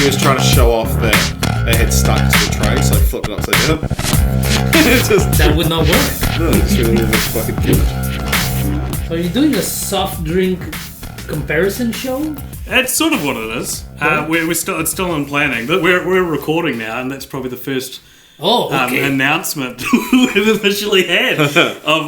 was trying to show off that it had stuck to the tray, so I flipped it upside down. That would not work. No, it's really fucking good. So are you doing a soft drink comparison show? That's sort of what it is. It's still in planning. We're recording now, and that's probably the first announcement we've officially had of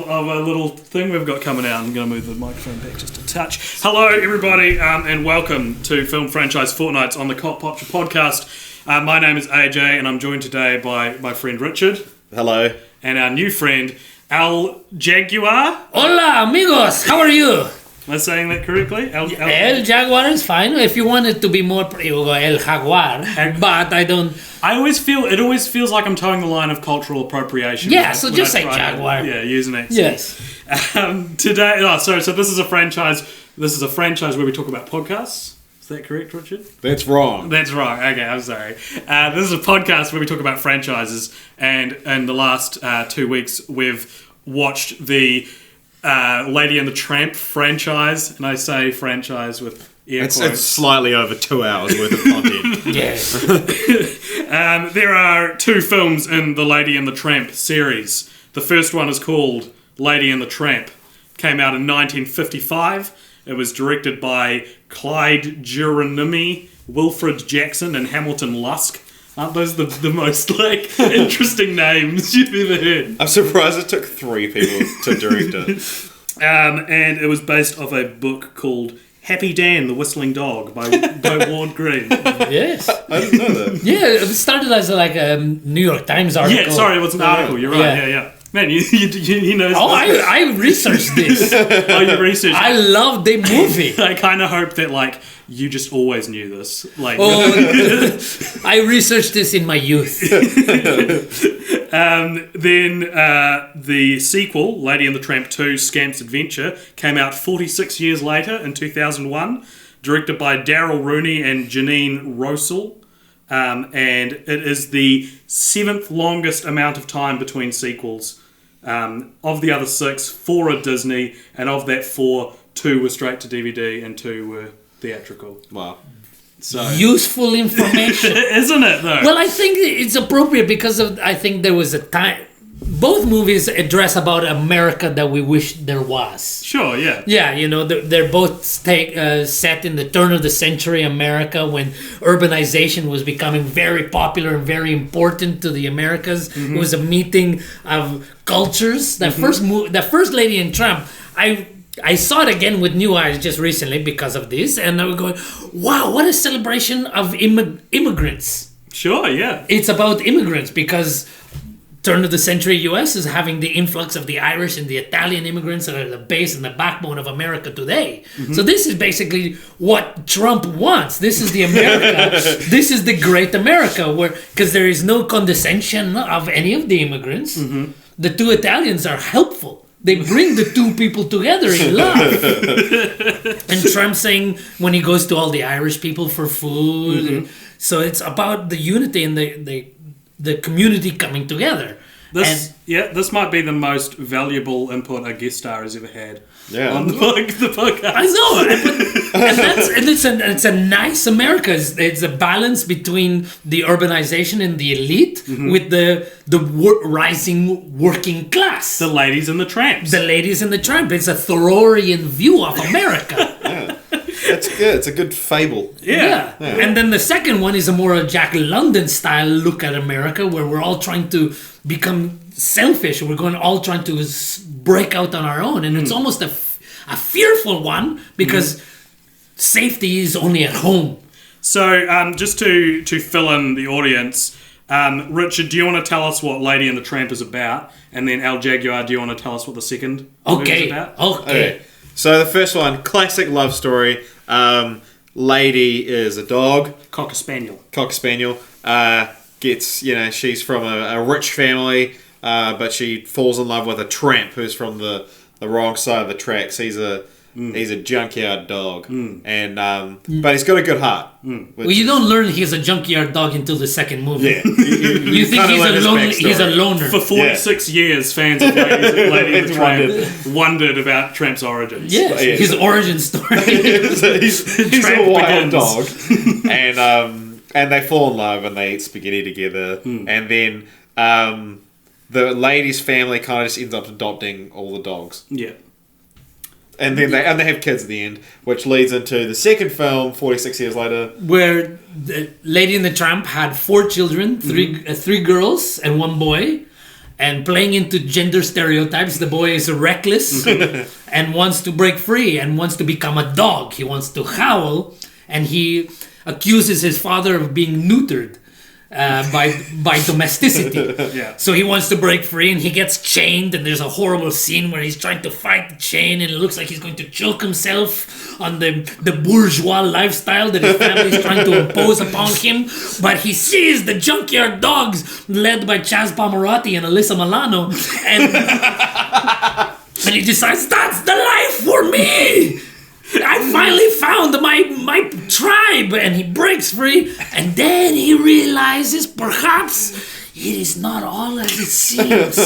a little thing we've got coming out. I'm going to move the microphone back just a touch. Hello, everybody, and welcome to Film Franchise Fortnights on the Cop Popture podcast. My name is AJ, and I'm joined today by my friend Richard. Hello. And our new friend, El Jaguar. Hola, amigos. How are you? Am I saying that correctly? El Jaguar is fine. If you want it to be more, you go El Jaguar. But I don't. It always feels like I'm towing the line of cultural appropriation. Yeah, so just say Jaguar. Use an accent. Yes. Today, so this is a franchise. This is a franchise where we talk about podcasts. Is that correct, Richard? That's wrong. That's wrong. Okay, I'm sorry. This is a podcast where we talk about franchises, and in the last 2 weeks, we've watched the Lady and the Tramp franchise, and I say franchise with air quotes. It's slightly over 2 hours worth of content. Yes. There are 2 films in the Lady and the Tramp series. The first one is called Lady and the Tramp. Came out in 1955. It was directed by Clyde Geronimi, Wilfred Jackson, and Hamilton Lusk. Aren't those the most interesting names you've ever heard? I'm surprised it took 3 people to direct it. And it was based off a book called Happy Dan, the Whistling Dog by Ward Green. Yes. I didn't know that. Yeah, it started as a New York Times article. Yeah, sorry, it was an article. You're right. Yeah. Man, you know. Oh, I researched this. Oh, you researched. I love the movie. I kind of hope that you just always knew this. I researched this in my youth. Then the sequel, Lady and the Tramp 2: Scamp's Adventure, came out 46 years later in 2001, directed by Daryl Rooney and Janine Rossel. And it is the 7th longest amount of time between sequels. Of the other 6, 4 are Disney, and of that 4, 2 were straight to DVD and 2 were theatrical. Wow. So useful information. Isn't it, though? Well, I think it's appropriate because I think there was a time. Both movies address about America that we wish there was. Sure, yeah. Yeah, they're both set in the turn of the century America when urbanization was becoming very popular and very important to the Americas. Mm-hmm. It was a meeting of cultures. That first Lady and Tramp, I saw it again with new eyes just recently because of this, and I was going, wow, what a celebration of immigrants. Sure, yeah. It's about immigrants because turn of the century U.S. is having the influx of the Irish and the Italian immigrants that are the base and the backbone of America today. Mm-hmm. So this is basically what Trump wants. This is the America. This is the great America, because there is no condescension of any of the immigrants. Mm-hmm. The 2 Italians are helpful. They bring the 2 people together in love. And Trump saying when he goes to all the Irish people for food. Mm-hmm. So it's about the unity and the community coming together. This might be the most valuable input a guest star has ever had on the podcast. I know, it's a nice America. It's a balance between the urbanization and the elite with the rising working class. The ladies and the tramps. The ladies and the tramp. It's a Thoreauian view of America. Yeah. That's good. It's a good fable. Yeah. And then the second one is a more Jack London style look at America, where we're all trying to become selfish. We're all trying to break out on our own, and it's almost a fearful one because safety is only at home. So, just to fill in the audience, Richard, do you want to tell us what Lady and the Tramp is about? And then El Jaguar, do you want to tell us what the second movie is about? Okay. So the first one, classic love story. Lady is a dog. Cocker Spaniel. Gets, she's from a rich family, but she falls in love with a tramp who's from the wrong side of the tracks. He's a junkyard dog, and but he's got a good heart. Well, you don't learn he's a junkyard dog until the second movie. Yeah, you think he's a loner. For 46 years, fans of Lady and the Tramp wondered about Tramp's origins. Yes, his origin story. he's a wild dog, and And they fall in love and they eat spaghetti together. And then the lady's family kind of just ends up adopting all the dogs. Yeah. And then they have kids at the end, which leads into the second film, 46 years later. Where the Lady and the Tramp had 4 children, three girls and 1 boy. And playing into gender stereotypes, the boy is reckless and wants to break free and wants to become a dog. He wants to howl, and he accuses his father of being neutered by domesticity. Yeah. So he wants to break free, and he gets chained, and there's a horrible scene where he's trying to fight the chain, and it looks like he's going to choke himself on the bourgeois lifestyle that his family is trying to impose upon him. But he sees the Junkyard Dogs, led by Chaz Palmiotti and Alyssa Milano, and he decides, that's the life for me! I finally found my tribe, and he breaks free, and then he realizes perhaps it is not all as it seems,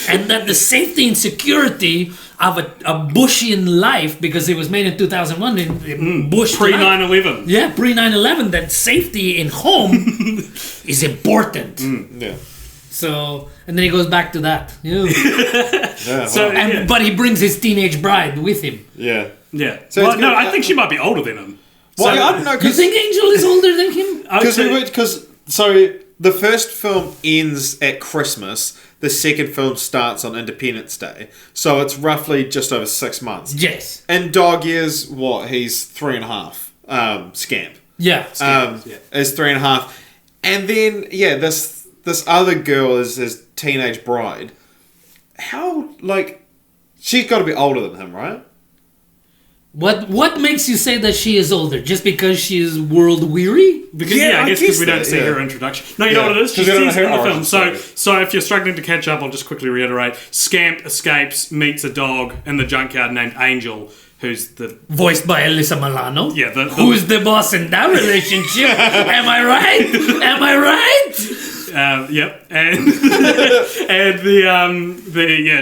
and that the safety and security of a Bushian life, because it was made in 2001 in Bush Pre 9/11. Yeah, pre 9/11, that safety in home is important. Yeah. So, and then he goes back to that. Yeah. Yeah. But he brings his teenage bride with him. Yeah. Yeah. So Well, it's no, good- I think she might be older than him. Well, I don't know, You because think Angel is older than him? the first film ends at Christmas. The second film starts on Independence Day, so it's roughly just over 6 months. Yes. And dog years, what? He's 3.5. Scamp. Yeah. Is 3.5, and then this other girl is his teenage bride. How, she's got to be older than him, right? What makes you say that she is older? Just because she is world weary? Because Yeah, I guess I because we guess don't that, see yeah. her introduction. No, you know Yeah, what it is? She 'cause we don't know sees it in her the film. origin So, story. so if you're struggling to catch up, I'll just quickly reiterate. Scamp escapes, meets a dog in the junkyard named Angel, who's the Voiced by Alyssa Milano. Yeah, Who's the boss in that relationship? Am I right? Am I right? Yep, and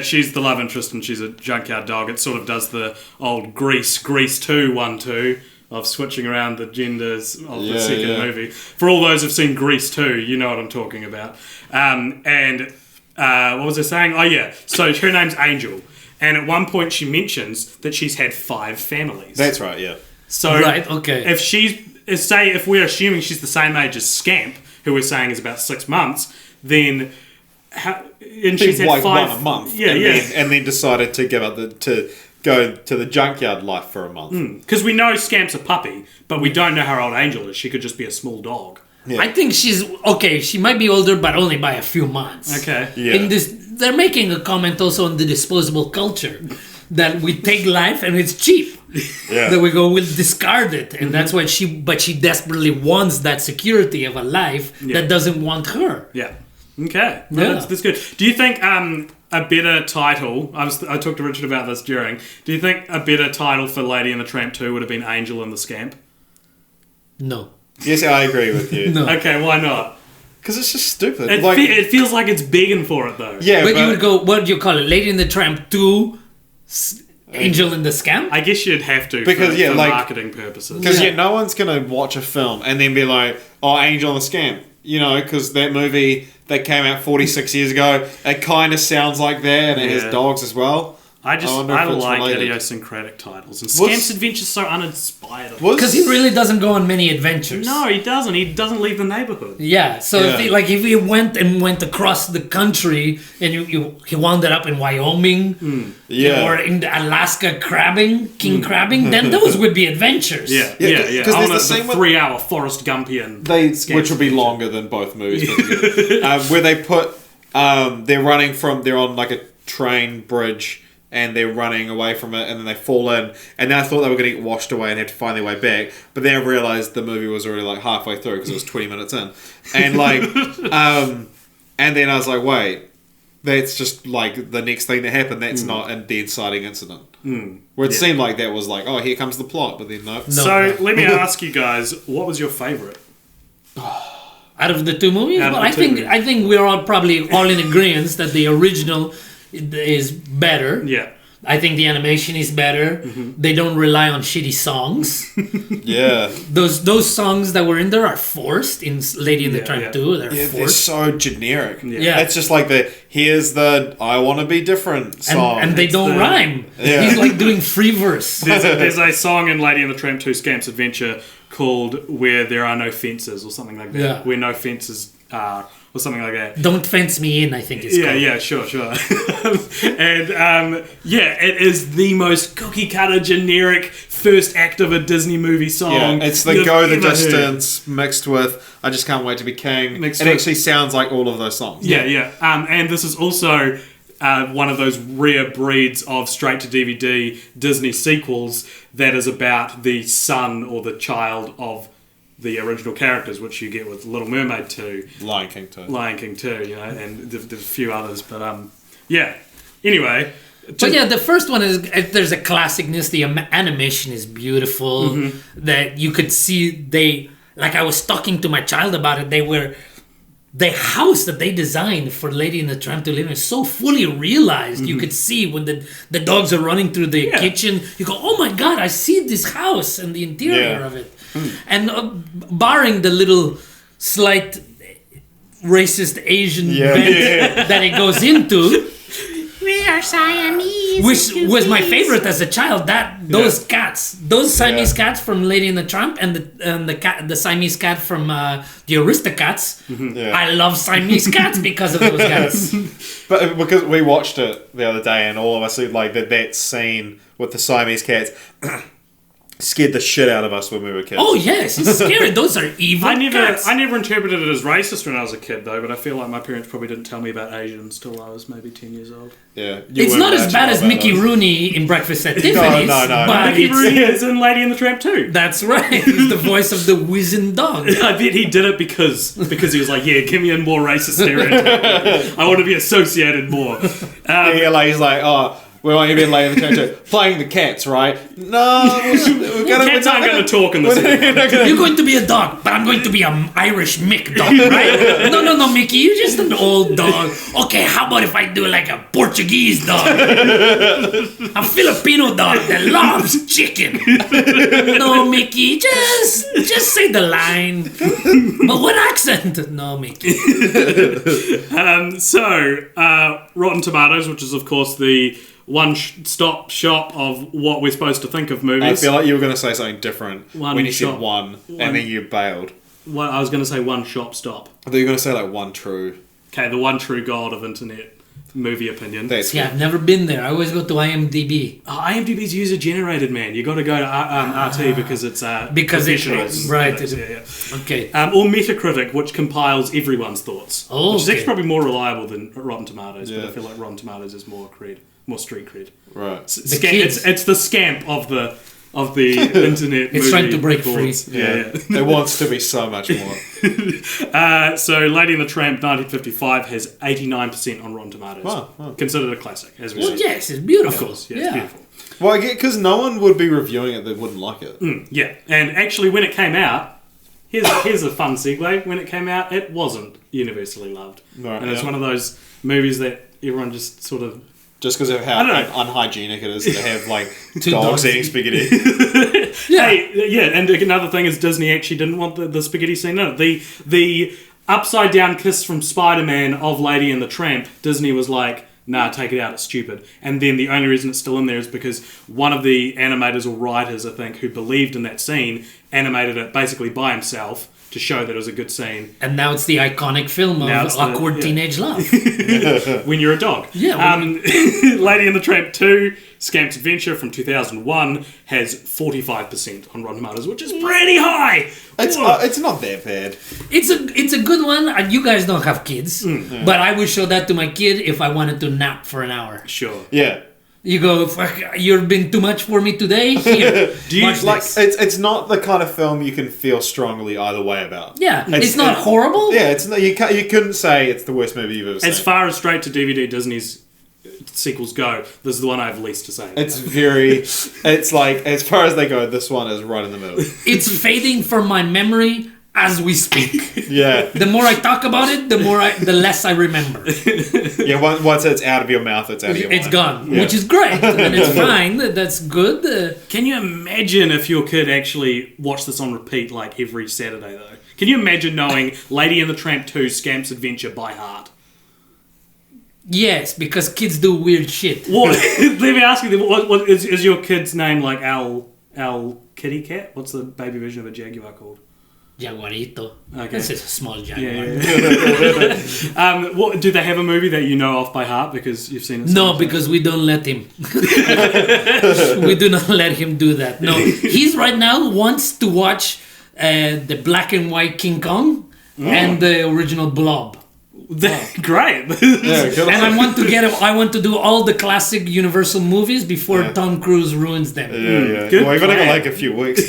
she's the love interest, and she's a junkyard dog. It sort of does the old Grease 2 1-2 of switching around the genders of the second movie. For all those who've seen Grease 2, you know what I'm talking about. What was I saying? Oh yeah, so her name's Angel, and at one point she mentions that she's had 5 families. That's right. Yeah. So Right, okay. if we're assuming she's the same age as Scamp, who we're saying is about 6 months, then she's had 5 one a month. Yeah, and then decided to give up to go to the junkyard life for a month. Because we know Scamp's a puppy, but we don't know how old Angel is. She could just be a small dog. Yeah. I think she's okay. She might be older, but only by a few months. Okay. Yeah. In this, they're making a comment also on the disposable culture that we take life and it's cheap. Yeah. That we go, we'll discard it, and that's why she desperately wants that security of a life that doesn't want her. Yeah. Okay. No, Yeah. that's good. Do you think a better title? I talked to Richard about this during. Do you think a better title for Lady and the Tramp 2 would have been Angel and the Scamp? No. Yes, I agree with you. No. Okay. Why not? Because it's just stupid. It feels like it's begging for it though. Yeah, But you would go, what do you call it? Lady and the Tramp 2, Angel and the Scamp? I guess you'd have to Because, for marketing purposes. Because Yeah. no one's gonna watch a film and then be like, "Oh, Angel and the Scamp," because that movie that came out 46 years ago, it kind of sounds like that, and it Yeah. has dogs as well. I wonder if it's like related. idiosyncratic titles. And Scamp's Adventure's so uninspired. Because he really doesn't go on many adventures. No, he doesn't. He doesn't leave the neighborhood. Yeah, so Yeah. if he went across the country and he wound up in Wyoming Yeah. or in Alaska king crabbing, then those would be adventures. Yeah. Yeah, 'cause On there's the the same with- 3-hour Forrest Gumpian. Which will be longer than both movies, put together. Where they put they're on like a train bridge and they're running away from it, and then they fall in, and then I thought they were going to get washed away and have to find their way back, but then I realised the movie was already like halfway through because it was 20 minutes in, and and then I was like, wait, that's just like the next thing that happened. That's not a dead sighting incident. Where it seemed like that was like, oh, here comes the plot, but then no. So let me ask you guys, what was your favourite? Out of the two movies, Out of well, the I two think movies. I think we're all probably all in agreement that the original is better. Yeah. I think the animation is better. They don't rely on shitty songs. Yeah. Those songs that were in there are forced in Lady and the Tramp 2. They're They're forced. so generic. Yeah. It's just like here's the I Want to Be Different song. And they don't rhyme. Yeah. He's like doing free verse. There's a song in Lady and the Tramp 2 Scamp's Adventure called Where There Are No Fences or something like that. Yeah. Where No Fences Are or something like that. Don't fence me in, I think it's called. Yeah, sure. And it is the most cookie cutter generic first act of a Disney movie song. Yeah, it's the you've Go the ever heard. Distance mixed with I Just Can't Wait to Be King. It actually sounds like all of those songs. Yeah. And this is also one of those rare breeds of straight to DVD Disney sequels that is about the son or the child of the original characters, which you get with Little Mermaid 2, Lion King 2. And there's a few others, but anyway. But yeah, the first one is there's a classicness. The animation is beautiful. That you could see like I was talking to my child about it. The house that they designed for Lady and the Tramp to live in is so fully realized. You could see when the dogs are running through the kitchen. You go, oh my God, I see this house and the interior of it. And barring the little slight racist Asian bent that it goes into, We are Siamese. which was my favorite as a child. Those cats, those Siamese cats from Lady and the Tramp, and the Siamese cat from the Aristocats. I love Siamese cats because of those cats. But because we watched it the other day and all of us like that scene with the Siamese cats scared the shit out of us when we were kids. Oh yes, it's scary. Those are evil cats. I never interpreted it as racist when I was a kid, though, but I feel like my parents probably didn't tell me about Asians till I was maybe 10 years old. Yeah. It's not as bad as Mickey Rooney in Breakfast at Tiffany's. No. But Mickey Rooney is in Lady and the Tramp 2. That's right. He's the voice of the wizened dog. I bet he did it because he was like, give me a more racist stereotype. I want to be associated more. He's like, oh, we want you to be Lady and the Tramp 2. Playing the cats, right? No, Cats aren't going to talk in this. You're going to be a dog, but I'm going to be an Irish Mick dog, right? No, Mickey, you're just an old dog. Okay, how about if I do like a Portuguese dog? A Filipino dog that loves chicken. No, Mickey, just say the line. But what accent? No, Mickey. Rotten Tomatoes, which is, of course, the one-stop shop of what we're supposed to think of movies. I feel like you were going to say something different when you said shop. one, and then you bailed. Well, I was going to say one-shop stop. I thought you were going to say like one true. Okay, the one true god of internet movie opinion. Yeah, I've never been there. I always go to IMDb. Oh, IMDb's user-generated, man. You got to go to RT because it's professionals. Right. Yeah. Okay. Or Metacritic, which compiles everyone's thoughts. Oh, which is okay. actually probably more reliable than Rotten Tomatoes, but Yeah. I feel like Rotten Tomatoes is more street cred. Right. It's the scamp of the internet. It's trying to break boards. free. Yeah. It wants to be so much more. So Lady and the Tramp 1955 has 89% on Rotten Tomatoes. Wow. Considered a classic, as we Well, said. yes, it's beautiful. Of course, it's beautiful. Well, I get because no one would be reviewing it that wouldn't like it. Yeah, and actually when it came out, here's a fun segue. When it came out, it wasn't universally loved. Right, and it's yeah. one of those movies that everyone just sort of... Just because of how I don't know. unhygienic it is to have like Two dogs dogs. eating spaghetti. Hey, yeah, and another thing is Disney actually didn't want the spaghetti scene in it. The upside down kiss from Spider-Man of Lady and the Tramp, Disney was like, nah, take it out, it's stupid. And then the only reason it's still in there is because one of the animators or writers, I think, who believed in that scene, animated it basically by himself to show that it was a good scene. And now it's the iconic film Now of it's awkward teenage love. When you're a dog. Yeah, Lady and the Tramp 2, Scamp's Adventure from 2001 has 45% on Rotten Tomatoes, which is pretty high. It's not that bad. It's a good one. You guys don't have kids, but I would show that to my kid if I wanted to nap for an hour. Sure. Yeah. You go, fuck, you've been too much for me today. Here, Do you watch Like this. it's not the kind of film you can feel strongly either way about. Yeah, it's not horrible. Yeah, it's not, you couldn't say it's the worst movie you've ever seen. As far as straight to DVD Disney's sequels go, this is the one I have least to say. It's like as far as they go, this one is right in the middle. It's fading from my memory as we speak. Yeah. The more I talk about it, the less I remember. Yeah, once it's out of your mouth, it's out of your mind. It's gone, Yeah. which is great, and it's fine. That's good. Can you imagine if your kid actually watched this on repeat like every Saturday though? Can you imagine knowing Lady and the Tramp 2 Scamp's Adventure by heart? Yes, because kids do weird shit. What? Let me ask you, what is your kid's name like Al Kitty Cat? What's the baby version of a Jaguar called? Jaguarito. Okay. This is a small Jaguar. Yeah. What do they have a movie that you know off by heart because you've seen it? No, because we don't let him. We do not let him do that. No, he's right now wants to watch the black and white King Kong and the original Blob. Great. Yeah, And I want to do all the classic Universal movies before Tom Cruise ruins them. Yeah. Good Well, you've only got plan. like a few weeks.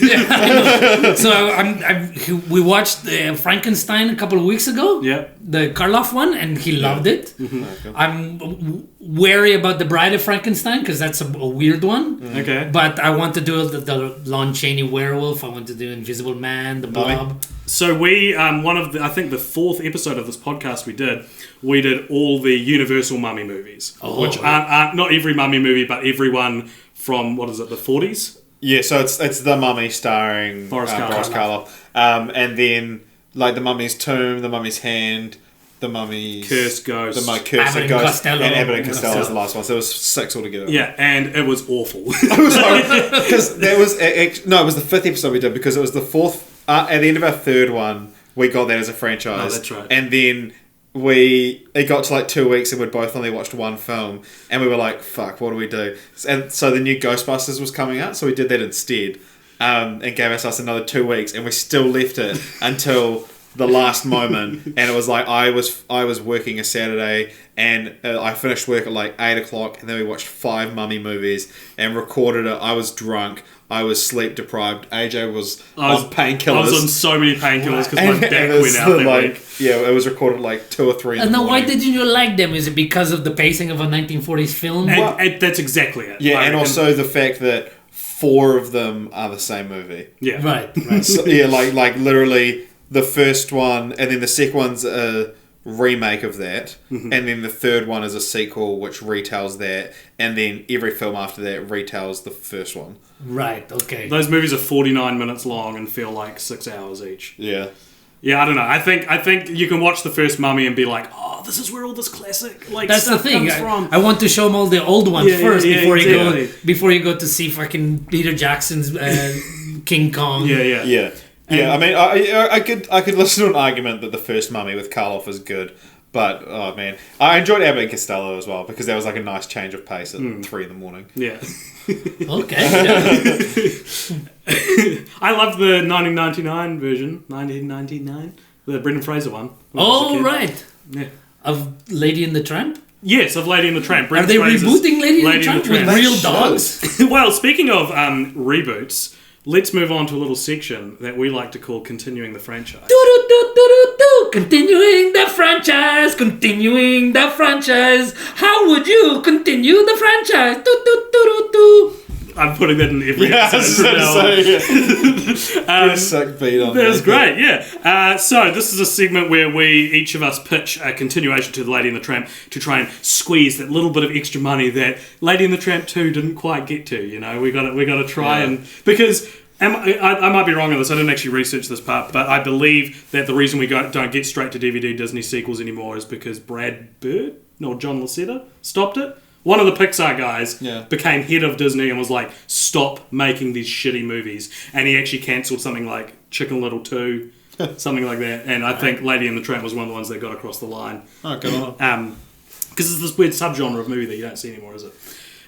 So we watched Frankenstein a couple of weeks ago. Yeah. The Karloff one, and he loved it. Mm-hmm. I'm wary about the Bride of Frankenstein because that's a weird one. Okay. But I want to do the Lon Chaney werewolf. I want to do Invisible Man, the Blob. So we, I think the fourth episode of this podcast we did all the Universal Mummy movies, which aren't not every Mummy movie, but every one from, what is it, the 40s? Yeah, so it's The Mummy starring Boris Karloff. And then like The Mummy's Tomb, The Mummy's Hand, The Mummy's Cursed Ghost. Cursed Abbott and Ghost, Costello. and Abbott and Costello was the last one. So it was 6 altogether. Yeah, and it was awful. It was because that was it was the 5th episode we did because it was the 4th. At the end of our 3rd one, we got that as a franchise. Oh, that's right. And then it got to like 2 weeks and we'd both only watched one film and we were like, fuck, what do we do? And so the new Ghostbusters was coming out, so we did that instead, and gave us another 2 weeks, and we still left it until the last moment. And it was like I was working a Saturday and I finished work at like 8 o'clock, and then we watched 5 Mummy movies and recorded it. I was drunk, I was sleep deprived. AJ was on painkillers. I was on so many painkillers because my And back it was went out that like, week. yeah, it was recorded like 2 or 3 in And the now, why morning. did you like them? Is it because of the pacing of a 1940s film? And that's exactly it. Yeah, I and reckon. also the fact that 4 of them are the same movie. Yeah. Right. So, yeah, like literally the first one, and then the second one's a remake of that, and then the third one is a sequel which retells that, and then every film after that retells the first one. Right, okay. Those movies are 49 minutes long and feel like 6 hours each. Yeah. Yeah, I don't know. I think you can watch the first Mummy and be like, oh, this is where all this classic That's the stuff thing. comes from. I want to show them all the old ones first exactly. before you go to see fucking Peter Jackson's King Kong. Yeah. I mean, I could listen to an argument that the first Mummy with Karloff is good, but oh man, I enjoyed Abbott and Costello as well because that was like a nice change of pace at 3 in the morning. Yeah. Okay. Yeah. I loved the 1999 version, 1999, the Brendan Fraser one. when I was a Oh, kid. right. Yeah. Of Lady and the Tramp? Yes, of Lady and the Tramp. Are Brendan they Fraser's rebooting Lady and the Tramp with They real should. dogs? Well, speaking of reboots, let's move on to a little section that we like to call Continuing the Franchise. Do-do-do-do-do-do. Continuing the franchise, continuing the franchise. How would you continue the franchise? Do-do-do-do-do. I'm putting that in every Yeah, I was episode. from now on. Get a sick beat on That was that. great, yeah. So this is a segment where each of us pitch a continuation to the Lady and the Tramp to try and squeeze that little bit of extra money that Lady and the Tramp 2 didn't quite get to. You know, we got to try and because. I might be wrong on this. I didn't actually research this part, but I believe that the reason we don't get straight to DVD Disney sequels anymore is because Brad Bird or John Lasseter stopped it. One of the Pixar guys became head of Disney and was like, stop making these shitty movies. And he actually cancelled something like Chicken Little 2, something like that. And I think Lady and the Tramp was one of the ones that got across the line. Oh, good on. Because it's this weird subgenre of movie that you don't see anymore, is it?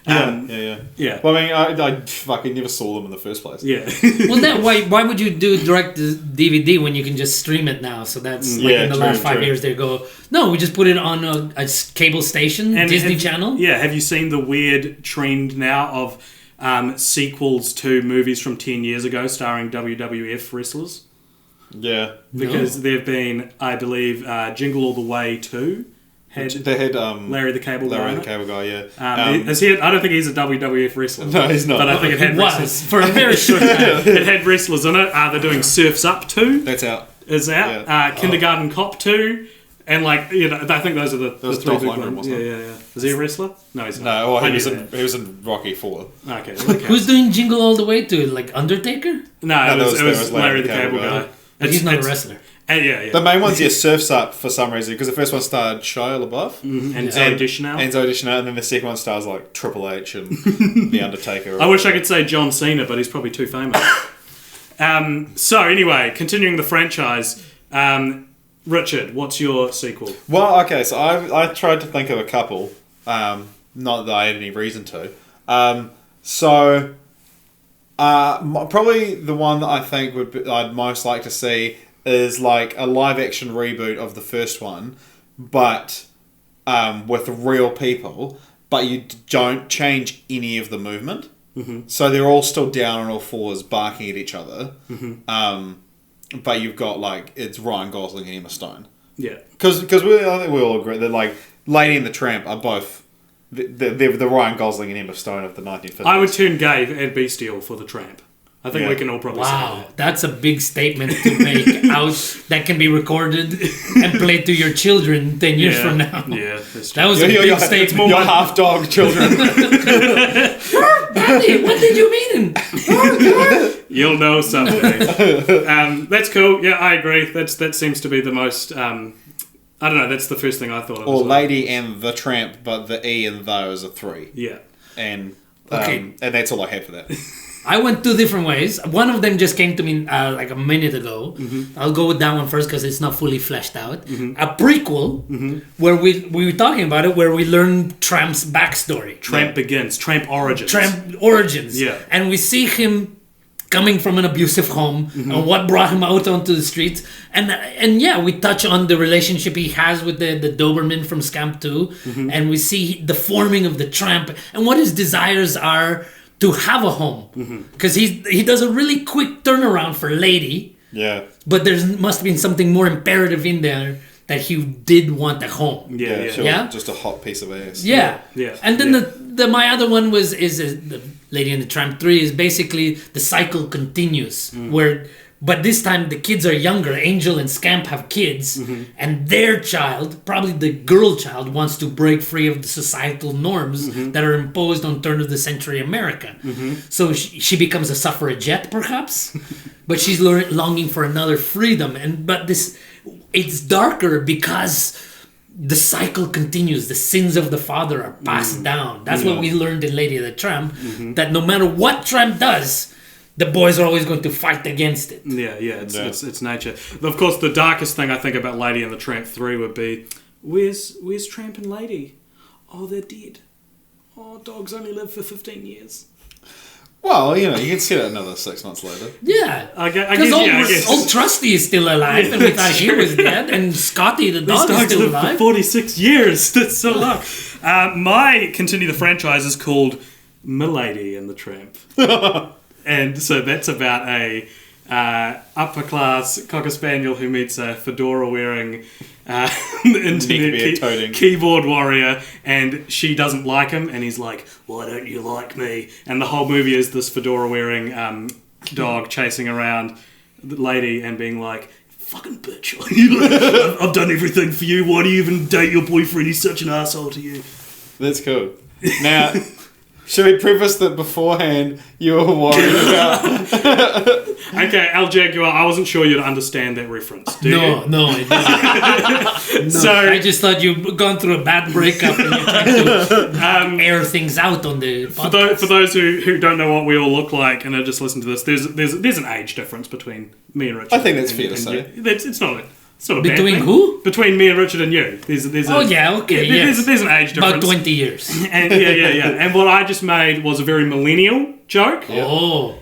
Yeah. Well, I mean, I fucking never saw them in the first place. Yeah. Well, then why would you do direct to DVD when you can just stream it now? So that's like in the last 5 years they go, no, we just put it on a cable station, And Disney Channel. Yeah, have you seen the weird trend now of sequels to movies from 10 years ago starring WWF wrestlers? Yeah. Because there have been, I believe, Jingle All the Way 2. They had Larry the Cable Guy. Larry the in it. Cable Guy, yeah. I don't think he's a WWF wrestler. No, he's not. But I think it had It was for a very short time. it had wrestlers in it. They're doing Surf's Up 2. That's out. is out. Yeah. Kindergarten Cop 2. And I think those are the three Dolph big Lundgren, ones. wasn't it? Yeah. Is he a wrestler? No, he's not. No, well, he Maybe was in Rocky 4. Okay. Well, that Who's counts. doing Jingle All the Way to Undertaker? No, it there was was Larry the Cable Guy. But he's not a wrestler. Yeah. The main one's Surf's Up for some reason because the first one starred Shia LaBeouf And Zoe Deschanel. and Zoe Deschanel, and then the second one stars Triple H and The Undertaker. I wish I could say John Cena, but he's probably too famous. So anyway, continuing the franchise, Richard, what's your sequel? Well, okay, so I tried to think of a couple, not that I had any reason to. Probably the one that I think I'd most like to see is a live action reboot of the first one, but with real people, but you don't change any of the movement. Mm-hmm. So they're all still down on all fours, barking at each other. Mm-hmm. But you've got it's Ryan Gosling and Emma Stone. Yeah, because I think we all agree that Lady and the Tramp are both they're the Ryan Gosling and Emma Stone of the 1950s. I would turn gay and bestial for the Tramp. I think Yeah. we can all probably say Wow, that. that's a big statement to make out that can be recorded and played to your children 10 years from now. Yeah, that's true. That was a big statement. Your half dog children. Daddy, what did you mean? You'll know something. That's cool. Yeah, I agree. That seems to be the most. I don't know. That's the first thing I thought of. Or as well. Lady and the Tramp, but the E and those are 3. Yeah. And Okay. and that's all I had for that. I went 2 different ways. One of them just came to me a minute ago. Mm-hmm. I'll go with that one first because it's not fully fleshed out. A prequel where we were talking about it, where we learn Tramp's backstory. Tramp begins. Tramp origins. Tramp origins. Yeah. And we see him coming from an abusive home and what brought him out onto the streets. And yeah, we touch on the relationship he has with the Doberman from Scamp 2. And we see the forming of the Tramp and what his desires are to have a home. Because he does a really quick turnaround for Lady, Yeah. but there must have been something more imperative in there that he did want a home. Yeah. Sure. Yeah? Just a hot piece of ass. Yeah. Yeah. And then Yeah. the my other one is the Lady and the Tramp 3 is basically the cycle continues but this time the kids are younger. Angel and Scamp have kids and their child, probably the girl child, wants to break free of the societal norms that are imposed on turn of the century America. So she becomes a suffragette perhaps, but she's longing for another freedom but it's darker because the cycle continues. The sins of the father are passed down. That's what we learned in Lady of the Tramp, that no matter what Tramp does, the boys are always going to fight against it. Yeah. It's nature. Of course, the darkest thing I think about Lady and the Tramp 3 would be, where's Tramp and Lady? Oh, they're dead. Oh, dogs only live for 15 years. Well, you can see that another 6 months later. Yeah. I guess, Because old Trusty is still alive, and we thought he was dead, and Scotty the dog is These dogs still live for alive. 46 years. That's so long. My continue the franchise is called Milady and the Tramp. And so that's about a upper-class Cocker Spaniel who meets a fedora-wearing Neckbeard-toting keyboard warrior, and she doesn't like him, and he's like, "Why don't you like me?" And the whole movie is this fedora-wearing dog chasing around the lady and being like, "Fucking bitch, I've done everything for you. Why do you even date your boyfriend? He's such an asshole to you." That's cool. Now, should we preface that beforehand you were worried about... Okay, El Jaguar, I wasn't sure you'd understand that reference. Do you? No, I didn't. So I just thought you'd gone through a bad breakup and you're trying to air things out on the podcast. for those who don't know what we all look like and are just listening to this, there's an age difference between me and Richard. I think that's fair to say. It's not a bad Between thing. who? Between me and Richard and you. There's Oh, yeah, okay, yes. There's an age difference. About 20 years. And yeah. And what I just made was a very millennial joke. Oh.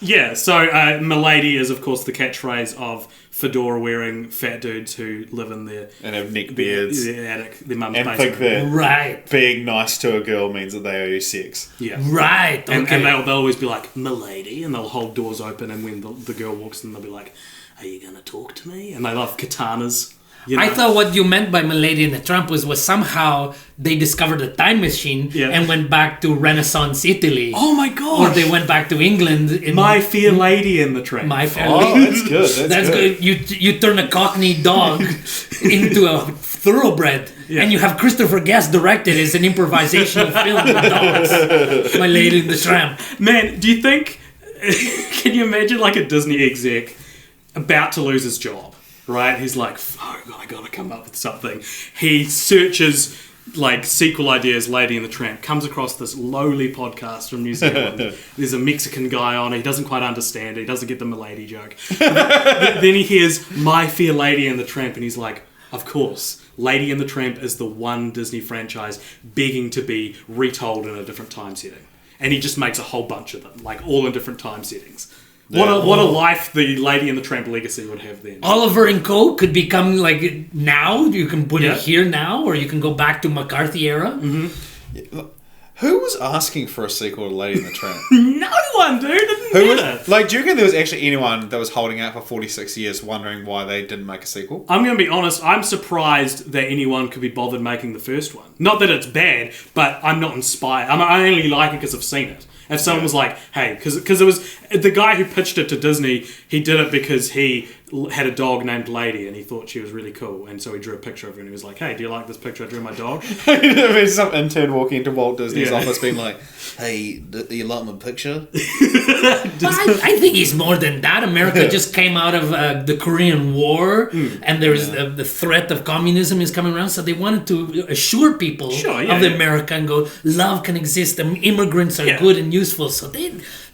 Yeah, so Milady is, of course, the catchphrase of fedora-wearing fat dudes who live in their... and have neck beards. Their attic, their mum's And basement. think that Right. being nice to a girl means that they owe you sex. Yeah. Right. Okay. And they'll always be like, "Milady," and they'll hold doors open, and when the girl walks in, they'll be like, "Are you going to talk to me?" And they love katanas. You know? I thought what you meant by Milady and the Tramp was somehow they discovered a time machine and went back to Renaissance Italy. Oh my god! Or they went back to England. My Fair Lady and the Tramp. My Fair Oh, Lady. that's good. That's good. You turn a Cockney dog into a thoroughbred, and you have Christopher Guest directed as an improvisational film with dogs. My Lady and the Tramp. Man, do you think? Can you imagine like a Disney exec about to lose his job? Right? He's like, fuck, I gotta come up with something. He searches like sequel ideas, Lady and the Tramp, comes across this lowly podcast from New Zealand. There's a Mexican guy on it. He doesn't quite understand it. He doesn't get the Milady joke. Then he hears My Fair Lady and the Tramp, and he's like, of course, Lady and the Tramp is the one Disney franchise begging to be retold in a different time setting. And he just makes a whole bunch of them, like all in different time settings. What a life the Lady and the Tramp legacy would have then. Oliver and Co. could become like now. You can put it here now, or you can go back to McCarthy era. Mm-hmm. Who was asking for a sequel to Lady and the Tramp? No one, dude. It didn't matter. Like, do you reckon there was actually anyone that was holding out for 46 years wondering why they didn't make a sequel? I'm going to be honest, I'm surprised that anyone could be bothered making the first one. Not that it's bad, but I'm not inspired. I only like it because I've seen it. If someone was like, hey, because it was the guy who pitched it to Disney, he did it because he had a dog named Lady and he thought she was really cool, and so he drew a picture of her and he was like, hey, do you like this picture I drew of my dog? Some intern walking into Walt Disney's office being like, hey, do you like my picture? I think he's more than that. America just came out of the Korean War, and there's the threat of communism is coming around, so they wanted to assure people of America and go, love can exist, and immigrants are good and useful, so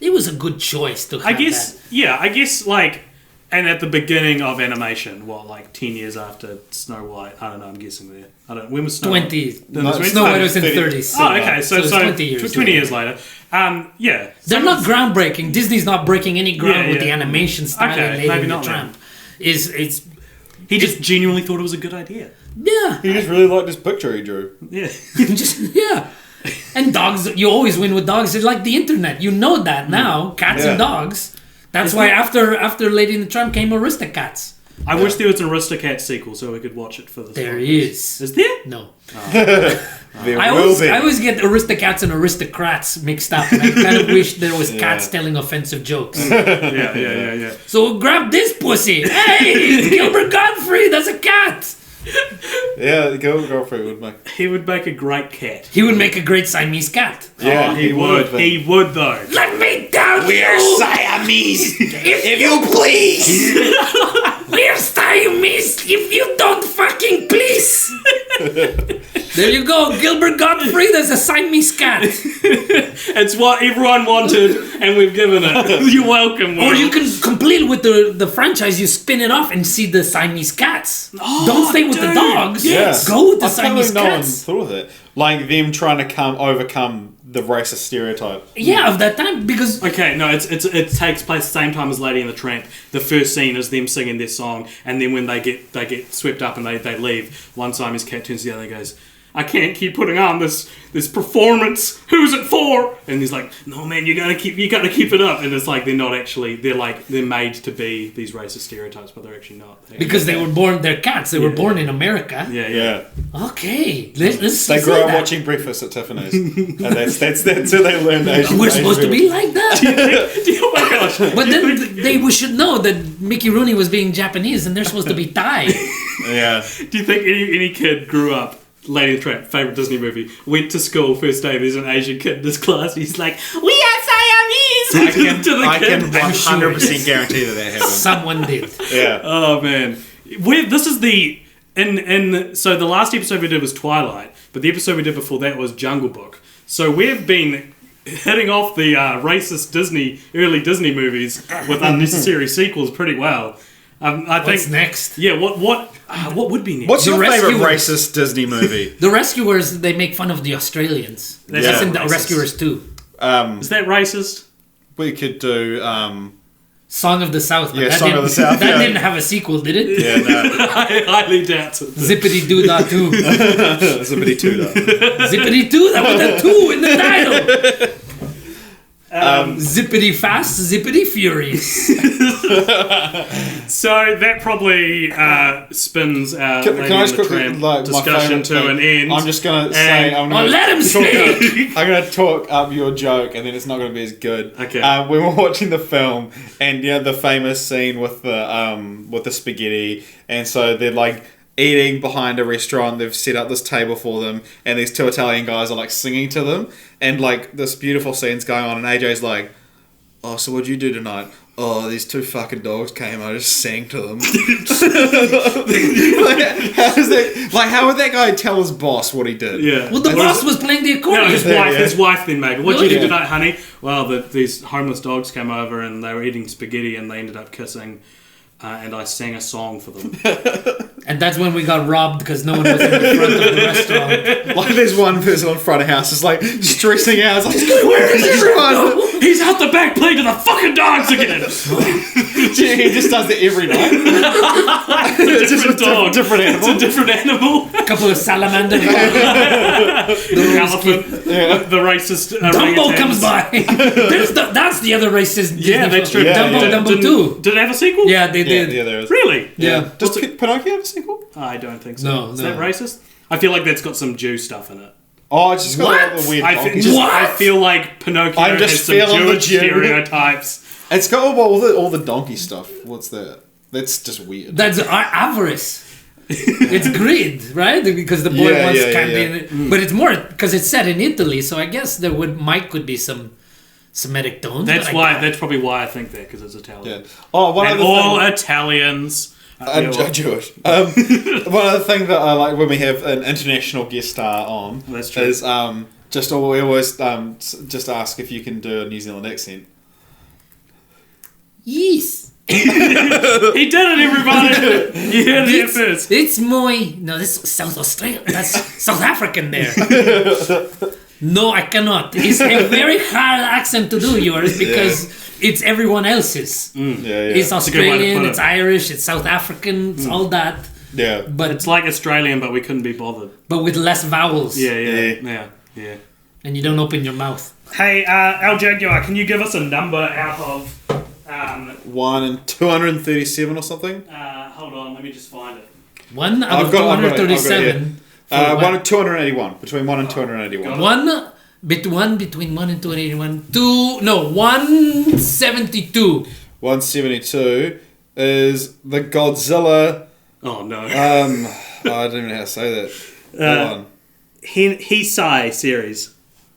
it was a good choice to have I guess like, and at the beginning of animation, like 10 years after Snow White, I don't know, I'm guessing there. when was Snow 20. White? Snow White was in 30s. Oh, okay, so 20 years 20 years later. Yeah. They're not groundbreaking. Disney's not breaking any ground with the animation style of Lady and the Tramp. He just genuinely thought it was a good idea. Yeah. He just really liked this picture he drew. Yeah. And dogs, you always win with dogs. It's like the internet. You know that now. Cats and dogs. That's why after Lady and the Tramp came Aristocats. I wish there was an Aristocats sequel so we could watch it for the There is. Is there? No. I always get Aristocats and Aristocrats mixed up, and I kind of wish there was cats telling offensive jokes. Yeah. So grab this pussy. Hey, Gilbert Godfrey, that's a cat. Yeah, Gilbert Godfrey would make. He would make a great cat. He would make a great Siamese cat. Yeah, he would. He would though. Let me down. We're Siamese, if you please. We're Siamese, if you don't fucking please. There you go, Gilbert Godfrey. There's a Siamese cat. It's what everyone wanted, and we've given it. You're welcome. Or you can complete with the franchise. You spin it off and see the Siamese cats. Don't stay with the dogs. Yes. Go with the Siamese cats. No one thought of it. Like them trying to overcome the racist stereotype. Yeah, of that time, because okay, no, it takes place the same time as Lady and the Tramp. The first scene is them singing their song, and then when they get swept up and they leave, one Siamese cat turns to the other and goes, I can't keep putting on this performance. Who's it for? And he's like, no man, you gotta keep it up. And it's like they're made to be these racist stereotypes, but they're actually not. Because they're cats. They were born in America. Yeah. Okay, let's they grew up watching Breakfast at Tiffany's, and that's how they learned Asian. We're supposed to be like that. Oh my gosh! But then we should know that Mickey Rooney was being Japanese, and they're supposed to be Thai. Yeah. Do you think any kid grew up? Lady and the Tramp, favourite Disney movie, went to school first day, there's an Asian kid in his class, he's like, we are Siamese! I can 100% guarantee that happened. Someone did. Yeah. Oh man. This is so the last episode we did was Twilight, but the episode we did before that was Jungle Book. So we've been hitting off the racist early Disney movies with unnecessary sequels pretty well. I think. What's next? Yeah, what would be next? What's your favourite racist Disney movie? The Rescuers, they make fun of the Australians. That's in the Rescuers too. Is that racist? We could do... Song of the South. Song of the South. That didn't have a sequel, did it? Yeah, no. I highly doubt it. Zippity doo da doo. Zippity doo da. Zippity doo, that was a 2 in the title. Zippity fast, zippity furious. So that probably spins our Can Lady I and just the quickly, Tramp like, my discussion favourite to thing? an end. I'm just going to say... And- Let him speak! I'm going to talk up your joke, and then it's not going to be as good. Okay. We were watching the film, and the famous scene with the spaghetti, and so they're like eating behind a restaurant. They've set up this table for them, and these two Italian guys are like singing to them, and like this beautiful scene's going on, and AJ's like, "Oh, so what'd you do tonight?" "Oh, these two fucking dogs came. I just sang to them." How would that guy tell his boss what he did? Yeah. Well, the boss was playing the accordion. No, his wife then made it. What'd you do Yeah. tonight, honey? Well, these homeless dogs came over and they were eating spaghetti and they ended up kissing. And I sang a song for them. And that's when we got robbed because no one was in the front of the restaurant. Like there's one person on front of house is like stressing out. It's like, where is everyone? He's out the back playing to the fucking dogs again. He just does it every night. It's a different dog. Different animal. It's a different animal. A couple of salamanders. The elephant. The racist Dumbo orangutans. comes by. That's the other racist Disney Yeah, that's film. true. Dumbo 2. Did it have a sequel? Yeah, they did. Yeah, there is. Really? Yeah. Does Pinocchio have a sequel? I don't think so. No, Is no. that racist? I feel like that's got some Jew stuff in it. Oh, it's just got What? all the weird I donkeys. feel like Pinocchio I'm just has some feeling the Jewish Jew. stereotypes. It's got all the donkey stuff. What's that? That's just weird. That's avarice. It's greed, right? Because the boy Yeah, wants yeah, kind yeah, of, but it's more because it's set in Italy, so I guess there could be some Semitic tones. That's but why. That's probably why I think that because it's Italian. Yeah. Oh, one And other all thing. Italians. I'm Jewish. One other thing that I like when we have an international guest star on That's true. is we always just ask if you can do a New Zealand accent. Yes. He did it, everybody. You heard it here first. It's no, this is South Australia. That's South African there. No, I cannot. It's a very hard accent to do yours because it's everyone else's. Yeah, It's a good way to Australian, put it's it. Irish, it's South African, it's all that. yeah. But It's like Australian, but we couldn't be bothered. with less vowels. Yeah. And you don't open your mouth. Hey, El Jaguar, can you give us a number out of? 1 and 237 or something. Hold on, let me just find it. 1 out I've of got it, 237. For 1 and 281. Between 1 and 281. Between 1 and 281. 172. 172 is the Godzilla. Oh no. I don't even know how to say that. Hold on. Heisei series.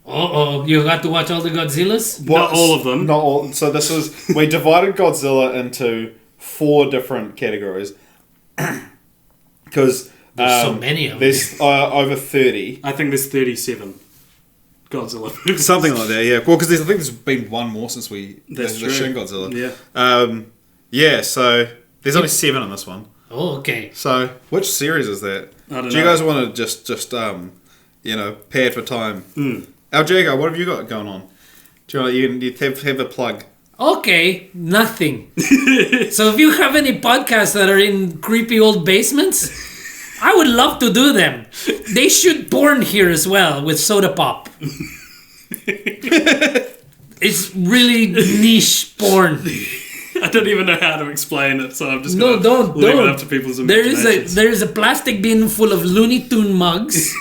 You got to watch all the Godzillas? Not all of them. Not all. So this is we divided Godzilla into 4 different categories because There's so many of them. There's over 30. I think there's 37 Godzilla movies. Something like that, yeah. Well, because I think there's been one more since That's the true. Shin Godzilla. Yeah. Yeah. So there's only 7 on this one. Oh, okay. So which series is that? I don't Do you know. guys want to just pad for time? Al Jago, what have you got going on? Do you want to have a plug? Okay, nothing. So if you have any podcasts that are in creepy old basements, I would love to do them. They should porn here as well with soda pop. It's really niche porn. I don't even know how to explain it, so I'm just No, gonna leave don't. it up to people's There imaginations. is a plastic bin full of Looney Tune mugs,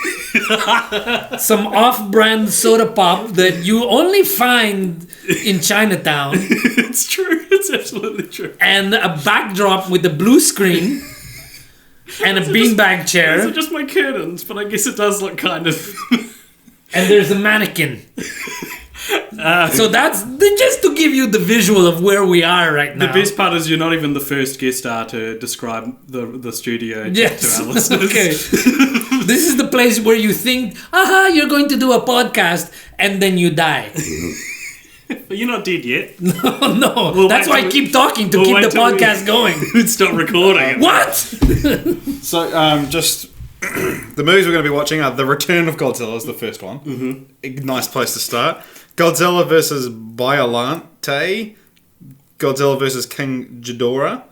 some off-brand soda pop that you only find in Chinatown, It's true. It's absolutely true. and a backdrop with a blue screen and a beanbag Those chair, are just my curtains, but I guess it does look kind of. and there's a mannequin. So that's just to give you the visual of where we are right now. The best part is you're not even the first guest star to describe the studio Yes. to our listeners. Okay. This is the place where you think, you're going to do a podcast, and then you die. But you're not dead yet. No, We'll that's wait why till I keep talking to we'll keep wait the till we- podcast going. We'd stop recording. What? So, just the movies we're going to be watching are The Return of Godzilla is the first one. Mm-hmm. Nice place to start. Godzilla vs. Biollante. Godzilla vs. King Ghidorah.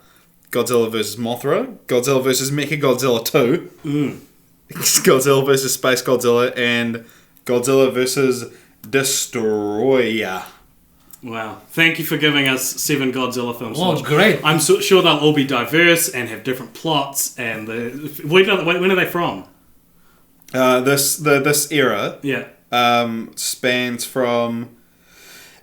Godzilla vs. Mothra. Godzilla vs. Mechagodzilla 2. Godzilla vs. Space Godzilla. And Godzilla vs. Destroyer. Wow. Thank you for giving us 7 Godzilla films. to Oh, watch. great. I'm sure they'll all be diverse and have different plots. And when are they from? This era Yeah. spans from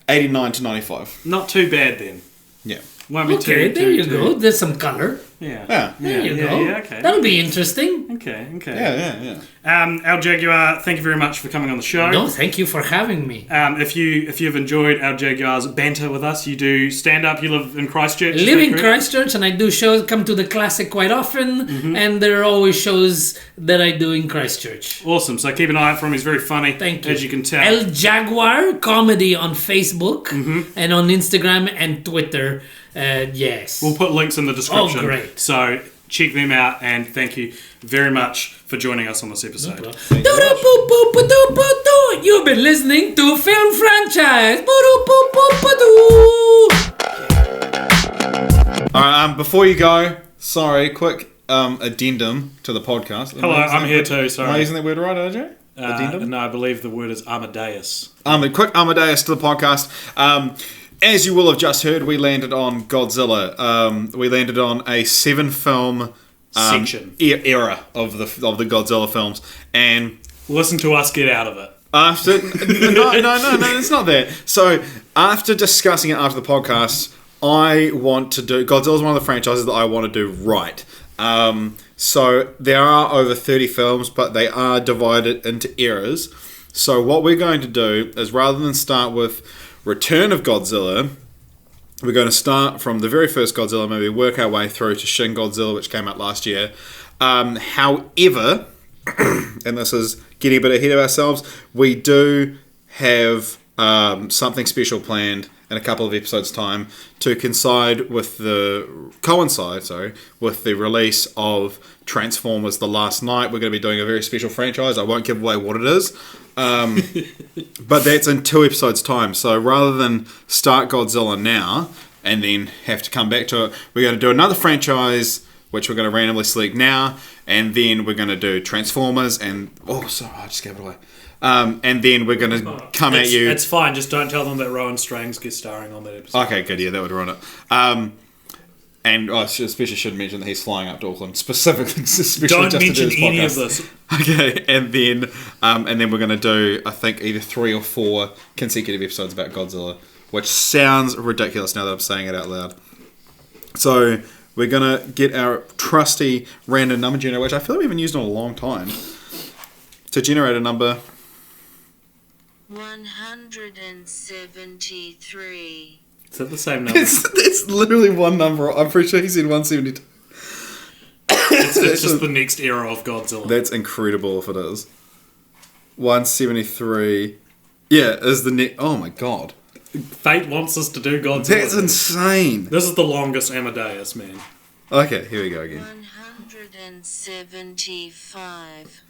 89 to 95. Not too bad then. Yeah. Won't be Okay, too, there too, you too- go. There's some color. Yeah. Yeah. There you yeah, go. yeah, okay. That'll be interesting. Okay. Yeah. Our Jaguar, thank you very much for coming on the show. No, thank you for having me. If you've enjoyed our Jaguar's banter with us, you do stand up. You live in Christchurch. I is live that in correct? Christchurch and I do shows, come to the Classic quite often, and there are always shows that I do in Christchurch. Awesome. So keep an eye out for him. He's very funny. Thank you. As you can tell. El Jaguar Comedy on Facebook and on Instagram and Twitter. Yes. We'll put links in the description. Oh, great. So check them out, and thank you very much for joining us on this episode. You've been listening to Film Franchise. Alright, before you go, sorry, quick addendum to the podcast. Hello, I'm here too. Sorry. Am I using that word right, AJ? Addendum? No, I believe the word is Amadeus. A quick Amadeus to the podcast. As you will have just heard, we landed on Godzilla. We landed on a 7-film Section. era of the Godzilla films, and Listen to us get out of it. after no, it's not that. So after discussing it after the podcast, I want to do Godzilla's one of the franchises that I want to do right. So there are over 30 films, but they are divided into eras. So what we're going to do is, rather than start with Return of Godzilla, we're going to start from the very first Godzilla movie, work our way through to Shin Godzilla, which came out last year. However, and this is getting a bit ahead of ourselves, we do have something special planned in a couple of episodes' time to coincide with the release of Transformers The Last Night. We're going to be doing a very special franchise. I won't give away what it is. But that's in 2 episodes' time. So rather than start Godzilla now and then have to come back to it, we're going to do another franchise, which we're going to randomly select now, and then we're going to do Transformers and... Oh, sorry, I just gave it away. And then we're going to come at you... It's fine, just don't tell them that Rowan Strangs gets starring on that episode. Okay, good, yeah, that would run it. And I especially should mention that he's flying up to Auckland specifically, especially Don't just mention to do any this of podcast. this. Okay, and then we're going to do, I think, either 3 or 4 consecutive episodes about Godzilla, which sounds ridiculous now that I'm saying it out loud. So we're going to get our trusty random number generator, which I feel like we haven't used in a long time, to generate a number. 173. Is that the same number? It's literally one number. I'm pretty sure he said 172. It's just the next era of Godzilla. That's incredible if it is. 173. Yeah, is the next... Oh my god. Fate wants us to do Godzilla. That's insane. This is the longest Amadeus, man. Okay, here we go again. 175.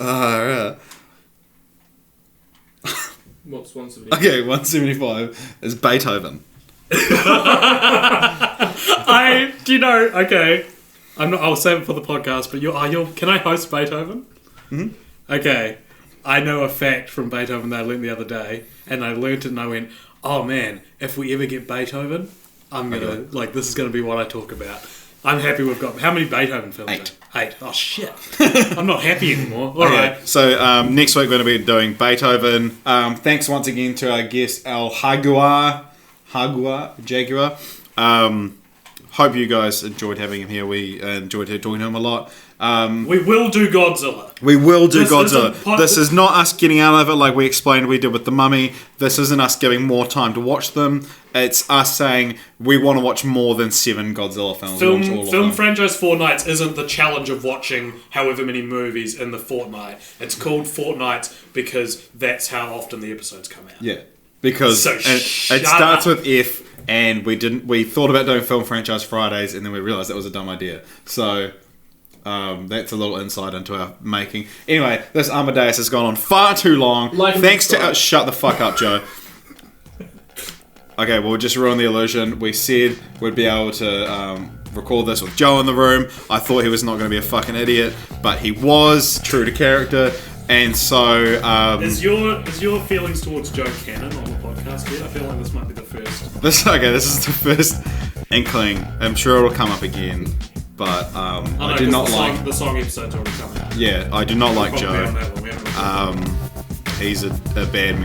Alright. What's 170? Okay, 175 is Beethoven. Okay. I'll save it for the podcast, but can I host Beethoven? Mm-hmm. Okay. I know a fact from Beethoven that I learned the other day, and I learned it and I went, oh man, if we ever get Beethoven, I'm gonna, this is gonna be what I talk about. I'm happy we've got, how many Beethoven films? 8. 8. Oh shit. I'm not happy anymore. Alright. So next week we're going to be doing Beethoven. Thanks once again to our guest, El Jaguar. Jaguar. Hope you guys enjoyed having him here. We enjoyed talking to him a lot. We will do Godzilla. We will do This Godzilla. isn't This is not us getting out of it like we explained we did with The Mummy. This isn't us giving more time to watch them. It's us saying we want to watch more than 7 Godzilla films. We want to watch all of Film them. franchise Fortnights isn't the challenge of watching however many movies in the fortnight. It's called Fortnights because that's how often the episodes come out. Yeah, because So it shut starts up. with F, and we thought about doing Film Franchise Fridays, and then we realised that was a dumb idea. So that's a little insight into our making. Anyway, this Amadeus has gone on far too long. Thanks to shut the fuck up, Joe. Okay, well, just ruin the illusion. We said we'd be able to record this with Joe in the room. I thought he was not going to be a fucking idiot, but he was, true to character. And so, Is your feelings towards Joe Cannon on the podcast yet? I feel like this might be the first. this is the first inkling. I'm sure it'll come up again, but I do not like. The song episode's already coming out. Yeah, I do not like Probably on Joe. that one, we haven't He's a bad man.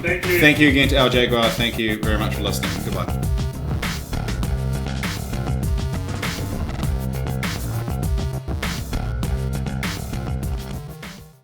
Thank you. Thank you again to our Jaguar. Thank you very much for listening. Goodbye.